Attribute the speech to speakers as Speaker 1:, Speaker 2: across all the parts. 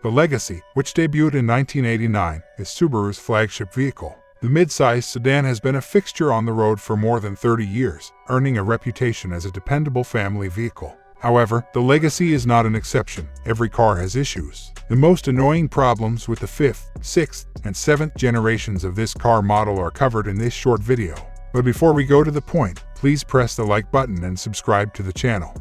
Speaker 1: The Legacy, which debuted in 1989, is Subaru's flagship vehicle. The mid-size sedan has been a fixture on the road for more than 30 years, earning a reputation as a dependable family vehicle. However, the Legacy is not an exception. Every car has issues. The most annoying problems with the 5th, 6th, and 7th generations of this car model are covered in this short video. But before we go to the point, please press the like button and subscribe to the channel.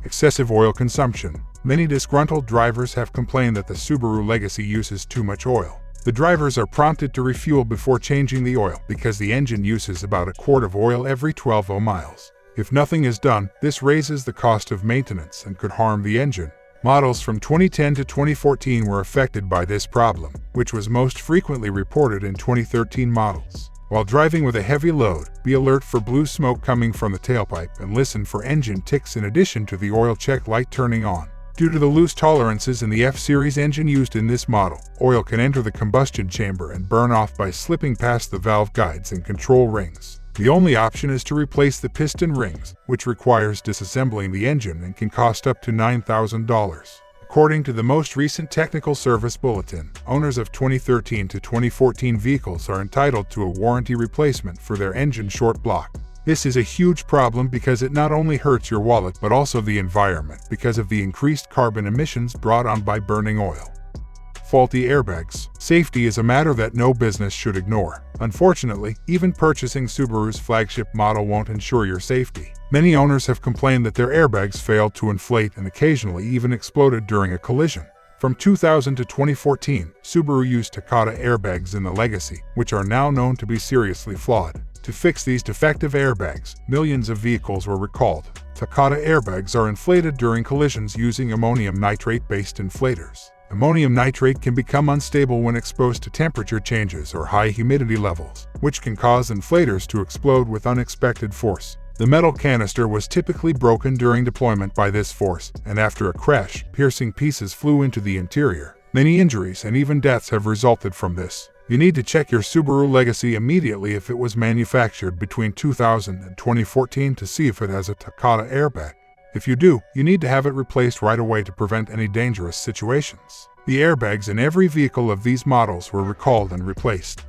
Speaker 1: Excessive oil consumption. Many disgruntled drivers have complained that the Subaru Legacy uses too much oil. The drivers are prompted to refuel before changing the oil because the engine uses about a quart of oil every 12 miles. If nothing is done, this raises the cost of maintenance and could harm the engine. Models from 2010 to 2014 were affected by this problem, which was most frequently reported in 2013 models. While driving with a heavy load, be alert for blue smoke coming from the tailpipe and listen for engine ticks in addition to the oil check light turning on. Due to the loose tolerances in the F-Series engine used in this model, oil can enter the combustion chamber and burn off by slipping past the valve guides and control rings. The only option is to replace the piston rings, which requires disassembling the engine and can cost up to $9,000. According to the most recent technical service bulletin, owners of 2013 to 2014 vehicles are entitled to a warranty replacement for their engine short block. This is a huge problem because it not only hurts your wallet but also the environment because of the increased carbon emissions brought on by burning oil. Faulty airbags. Safety is a matter that no business should ignore. Unfortunately, even purchasing Subaru's flagship model won't ensure your safety. Many owners have complained that their airbags failed to inflate and occasionally even exploded during a collision. From 2000 to 2014, Subaru used Takata airbags in the Legacy, which are now known to be seriously flawed. To fix these defective airbags, millions of vehicles were recalled. Takata airbags are inflated during collisions using ammonium nitrate-based inflators. Ammonium nitrate can become unstable when exposed to temperature changes or high humidity levels, which can cause inflators to explode with unexpected force. The metal canister was typically broken during deployment by this force, and after a crash, piercing pieces flew into the interior. Many injuries and even deaths have resulted from this. You need to check your Subaru Legacy immediately if it was manufactured between 2000 and 2014 to see if it has a Takata airbag. If you do, you need to have it replaced right away to prevent any dangerous situations. The airbags in every vehicle of these models were recalled and replaced.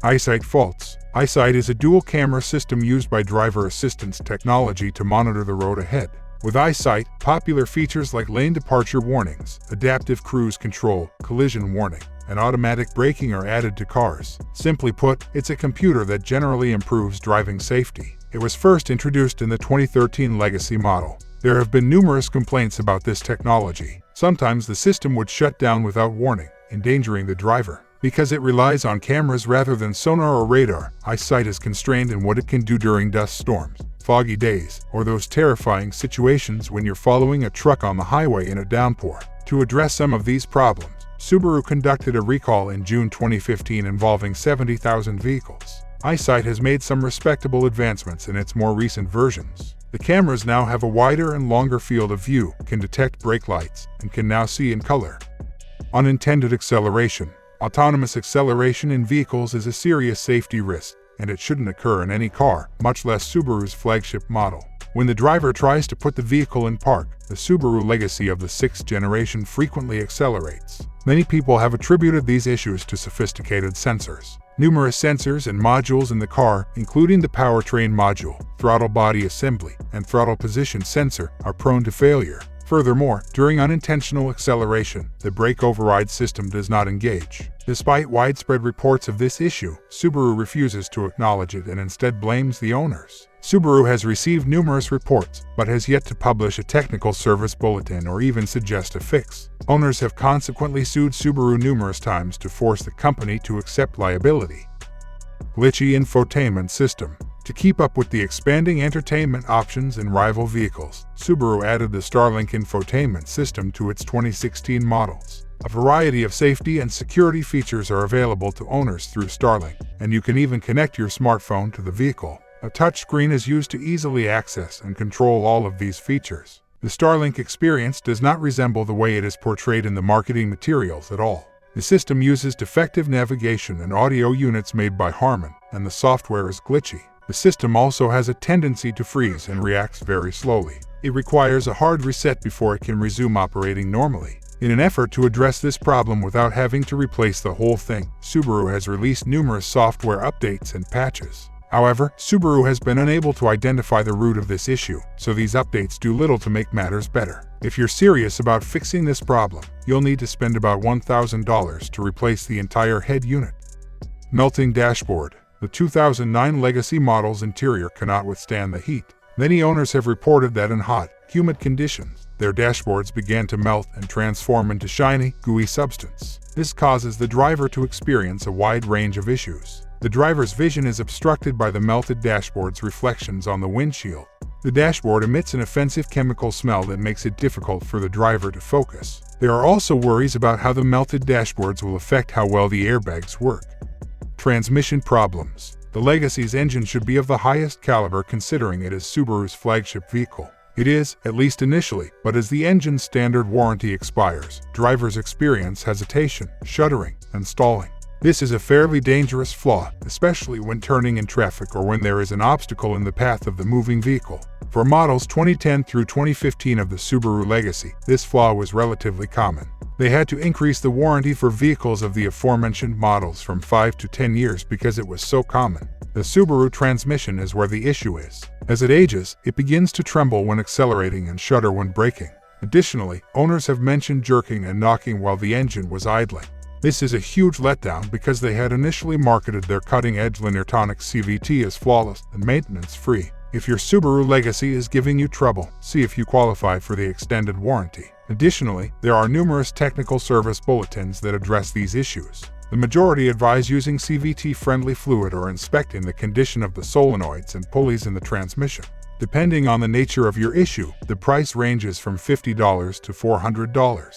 Speaker 1: Eyesight Faults. Eyesight is a dual-camera system used by driver assistance technology to monitor the road ahead. With Eyesight, popular features like lane departure warnings, adaptive cruise control, collision warning, and automatic braking are added to cars. Simply put, it's a computer that generally improves driving safety. It was first introduced in the 2013 Legacy model. There have been numerous complaints about this technology. Sometimes the system would shut down without warning, endangering the driver. Because it relies on cameras rather than sonar or radar, Eyesight is constrained in what it can do during dust storms, foggy days, or those terrifying situations when you're following a truck on the highway in a downpour. To address some of these problems, Subaru conducted a recall in June 2015 involving 70,000 vehicles. Eyesight has made some respectable advancements in its more recent versions. The cameras now have a wider and longer field of view, can detect brake lights, and can now see in color. Unintended acceleration. Autonomous acceleration in vehicles is a serious safety risk, and it shouldn't occur in any car, much less Subaru's flagship model. When the driver tries to put the vehicle in park, the Subaru Legacy of the 6th generation frequently accelerates. Many people have attributed these issues to sophisticated sensors. Numerous sensors and modules in the car, including the powertrain module, throttle body assembly, and throttle position sensor, are prone to failure. Furthermore, during unintentional acceleration, the brake override system does not engage. Despite widespread reports of this issue, Subaru refuses to acknowledge it and instead blames the owners. Subaru has received numerous reports, but has yet to publish a technical service bulletin or even suggest a fix. Owners have consequently sued Subaru numerous times to force the company to accept liability. Glitchy infotainment system. To keep up with the expanding entertainment options in rival vehicles, Subaru added the Starlink infotainment system to its 2016 models. A variety of safety and security features are available to owners through Starlink, and you can even connect your smartphone to the vehicle. A touchscreen is used to easily access and control all of these features. The Starlink experience does not resemble the way it is portrayed in the marketing materials at all. The system uses defective navigation and audio units made by Harman, and the software is glitchy. The system also has a tendency to freeze and reacts very slowly. It requires a hard reset before it can resume operating normally. In an effort to address this problem without having to replace the whole thing, Subaru has released numerous software updates and patches. However, Subaru has been unable to identify the root of this issue, so these updates do little to make matters better. If you're serious about fixing this problem, you'll need to spend about $1,000 to replace the entire head unit. Melting dashboard. The 2009 Legacy model's interior cannot withstand the heat. Many owners have reported that in hot, humid conditions, their dashboards began to melt and transform into shiny, gooey substance. This causes the driver to experience a wide range of issues. The driver's vision is obstructed by the melted dashboard's reflections on the windshield. The dashboard emits an offensive chemical smell that makes it difficult for the driver to focus. There are also worries about how the melted dashboards will affect how well the airbags work. Transmission problems. The Legacy's engine should be of the highest caliber considering it is Subaru's flagship vehicle. It is, at least initially, but as the engine's standard warranty expires, drivers experience hesitation, shuddering, and stalling. This is a fairly dangerous flaw, especially when turning in traffic or when there is an obstacle in the path of the moving vehicle. For models 2010 through 2015 of the Subaru Legacy, this flaw was relatively common. They had to increase the warranty for vehicles of the aforementioned models from 5 to 10 years because it was so common. The Subaru transmission is where the issue is. As it ages, it begins to tremble when accelerating and shudder when braking. Additionally, owners have mentioned jerking and knocking while the engine was idling. This is a huge letdown because they had initially marketed their cutting-edge linear tonic CVT as flawless and maintenance-free. If your Subaru Legacy is giving you trouble, see if you qualify for the extended warranty. Additionally, there are numerous technical service bulletins that address these issues. The majority advise using CVT-friendly fluid or inspecting the condition of the solenoids and pulleys in the transmission. Depending on the nature of your issue, the price ranges from $50 to $400.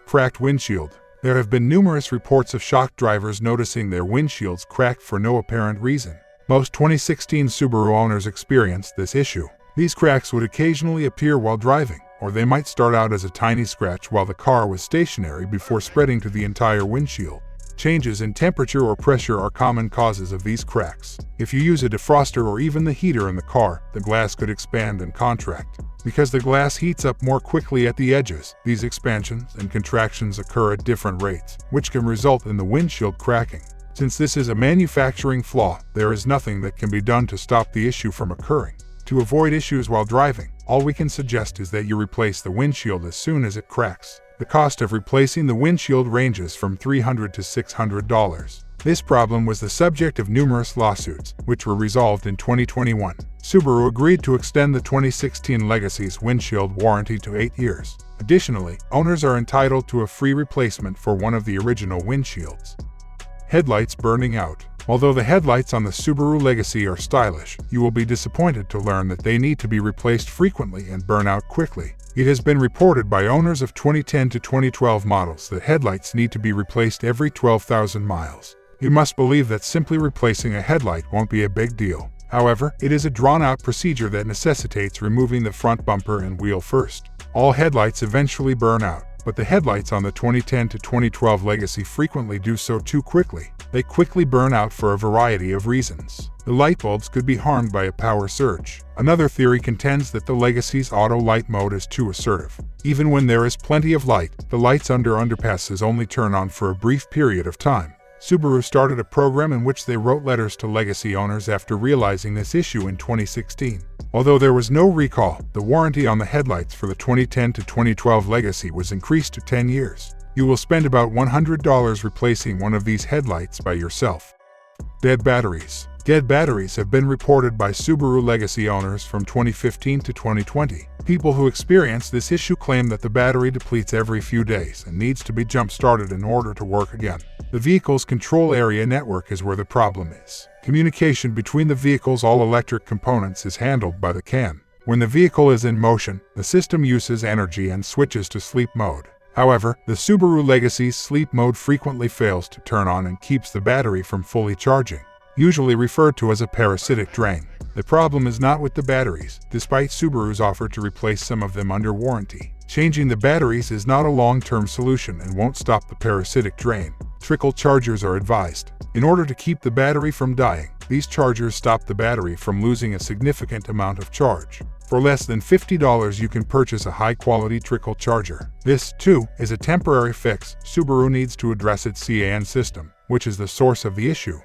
Speaker 1: Cracked windshield. There have been numerous reports of shocked drivers noticing their windshields cracked for no apparent reason. Most 2016 Subaru owners experienced this issue. These cracks would occasionally appear while driving, or they might start out as a tiny scratch while the car was stationary before spreading to the entire windshield. Changes in temperature or pressure are common causes of these cracks. If you use a defroster or even the heater in the car, the glass could expand and contract. Because the glass heats up more quickly at the edges, these expansions and contractions occur at different rates, which can result in the windshield cracking. Since this is a manufacturing flaw, there is nothing that can be done to stop the issue from occurring. To avoid issues while driving, all we can suggest is that you replace the windshield as soon as it cracks. The cost of replacing the windshield ranges from $300 to $600. This problem was the subject of numerous lawsuits, which were resolved in 2021. Subaru agreed to extend the 2016 Legacy's windshield warranty to 8 years. Additionally, owners are entitled to a free replacement for one of the original windshields. Headlights burning out. Although the headlights on the Subaru Legacy are stylish, you will be disappointed to learn that they need to be replaced frequently and burn out quickly. It has been reported by owners of 2010 to 2012 models that headlights need to be replaced every 12,000 miles. You must believe that simply replacing a headlight won't be a big deal. However, it is a drawn-out procedure that necessitates removing the front bumper and wheel first. All headlights eventually burn out, but the headlights on the 2010 to 2012 Legacy frequently do so too quickly. They quickly burn out for a variety of reasons. The light bulbs could be harmed by a power surge. Another theory contends that the Legacy's auto light mode is too assertive. Even when there is plenty of light, the lights under underpasses only turn on for a brief period of time. Subaru started a program in which they wrote letters to Legacy owners after realizing this issue in 2016. Although there was no recall, the warranty on the headlights for the 2010 to 2012 Legacy was increased to 10 years. You will spend about $100 replacing one of these headlights by yourself. Dead batteries. Dead batteries have been reported by Subaru Legacy owners from 2015 to 2020. People who experience this issue claim that the battery depletes every few days and needs to be jump-started in order to work again. The vehicle's control area network is where the problem is. Communication between the vehicle's all-electric components is handled by the CAN. When the vehicle is in motion, the system uses energy and switches to sleep mode. However, the Subaru Legacy's sleep mode frequently fails to turn on and keeps the battery from fully charging, usually referred to as a parasitic drain. The problem is not with the batteries, despite Subaru's offer to replace some of them under warranty. Changing the batteries is not a long-term solution and won't stop the parasitic drain. Trickle chargers are advised. In order to keep the battery from dying, These chargers stop the battery from losing a significant amount of charge. For less than $50, you can purchase a high-quality trickle charger. This, too, is a temporary fix. Subaru needs to address its CAN system, which is the source of the issue.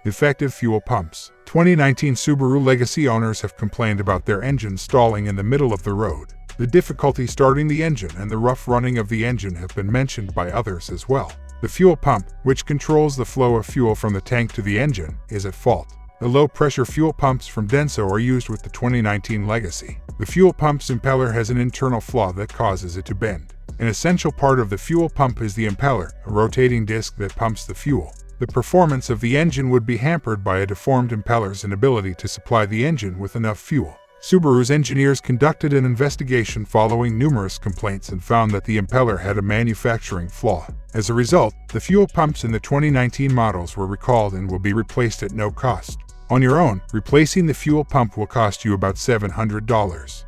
Speaker 1: Defective fuel pumps. 2019 Subaru Legacy owners have complained about their engine stalling in the middle of the road. The difficulty starting the engine and the rough running of the engine have been mentioned by others as well. The fuel pump, which controls the flow of fuel from the tank to the engine, is at fault. The low-pressure fuel pumps from Denso are used with the 2019 Legacy. The fuel pump's impeller has an internal flaw that causes it to bend. An essential part of the fuel pump is the impeller, a rotating disc that pumps the fuel. The performance of the engine would be hampered by a deformed impeller's inability to supply the engine with enough fuel. Subaru's engineers conducted an investigation following numerous complaints and found that the impeller had a manufacturing flaw. As a result, the fuel pumps in the 2019 models were recalled and will be replaced at no cost. On your own, replacing the fuel pump will cost you about $700.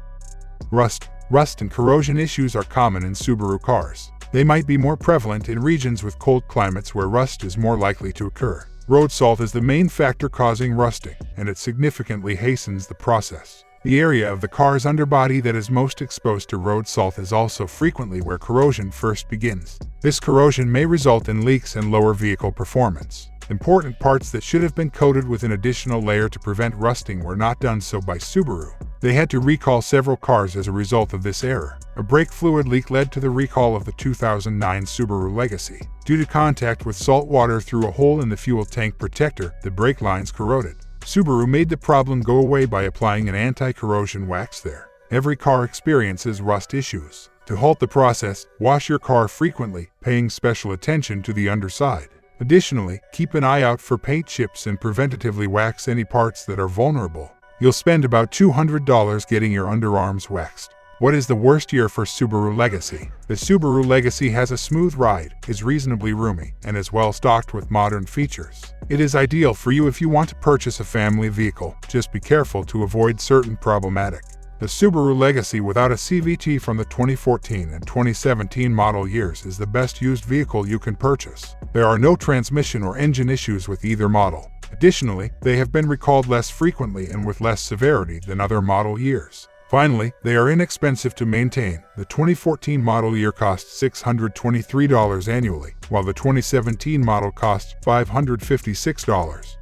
Speaker 1: Rust and corrosion issues are common in Subaru cars. They might be more prevalent in regions with cold climates where rust is more likely to occur. Road salt is the main factor causing rusting, and it significantly hastens the process. The area of the car's underbody that is most exposed to road salt is also frequently where corrosion first begins. This corrosion may result in leaks and lower vehicle performance. Important parts that should have been coated with an additional layer to prevent rusting were not done so by Subaru. They had to recall several cars as a result of this error. A brake fluid leak led to the recall of the 2009 Subaru Legacy. Due to contact with salt water through a hole in the fuel tank protector, the brake lines corroded. Subaru made the problem go away by applying an anti-corrosion wax there. Every car experiences rust issues. To halt the process, wash your car frequently, paying special attention to the underside. Additionally, keep an eye out for paint chips and preventatively wax any parts that are vulnerable. You'll spend about $200 getting your underarms waxed. What is the worst year for Subaru Legacy? The Subaru Legacy has a smooth ride, is reasonably roomy, and is well stocked with modern features. It is ideal for you if you want to purchase a family vehicle. Just be careful to avoid certain problematic. The Subaru Legacy without a CVT from the 2014 and 2017 model years is the best used vehicle you can purchase. There are no transmission or engine issues with either model. Additionally, they have been recalled less frequently and with less severity than other model years. Finally, they are inexpensive to maintain. The 2014 model year costs $623 annually, while the 2017 model costs $556.